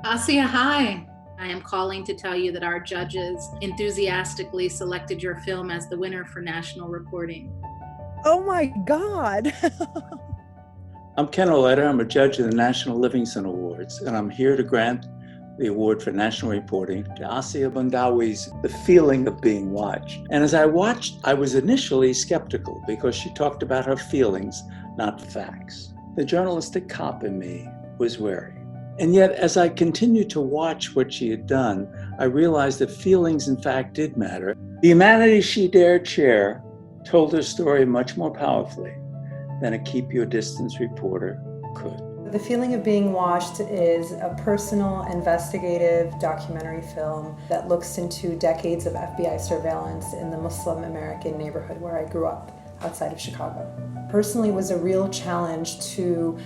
Assia, hi. I am calling to tell you that our judges enthusiastically selected your film as the winner for national reporting. Oh my God. I'm Ken Auletta. I'm a judge of the National Livingston Awards, and I'm here to grant the award for national reporting to Assia Boundaoui's The Feeling of Being Watched. And as I watched, I was initially skeptical because she talked about her feelings, not facts. The journalistic cop in me was wary. And yet, as I continued to watch what she had done, I realized that feelings, in fact, did matter. The humanity she dared share told her story much more powerfully than a keep-your-distance reporter could. The Feeling of Being Watched is a personal, investigative documentary film that looks into decades of FBI surveillance in the Muslim American neighborhood where I grew up outside of Chicago. Personally, it was a real challenge to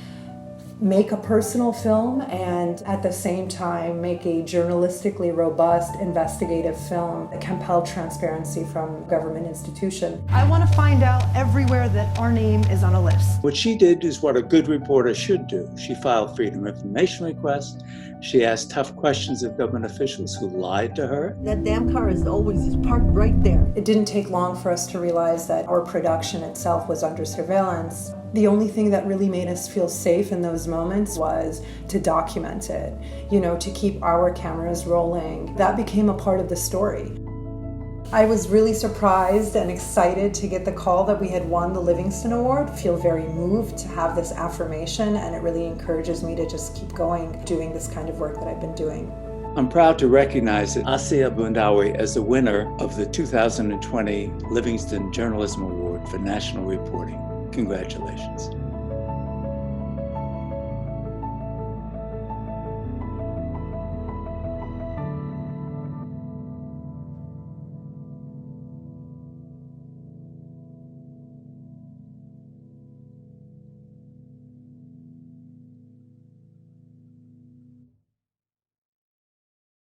make a personal film and at the same time make a journalistically robust investigative film that compelled transparency from government institution. I want to find out everywhere that our name is on a list. What she did is what a good reporter should do. She filed freedom of information requests. She asked tough questions of government officials who lied to her. That damn car is always parked right there. It didn't take long for us to realize that our production itself was under surveillance. The only thing that really made us feel safe in those moments was to document it, to keep our cameras rolling. That became a part of the story. I was really surprised and excited to get the call that we had won the Livingston Award. I feel very moved to have this affirmation, and it really encourages me to just keep going, doing this kind of work that I've been doing. I'm proud to recognize Assia Boundaoui as the winner of the 2020 Livingston Journalism Award for National Reporting. Congratulations.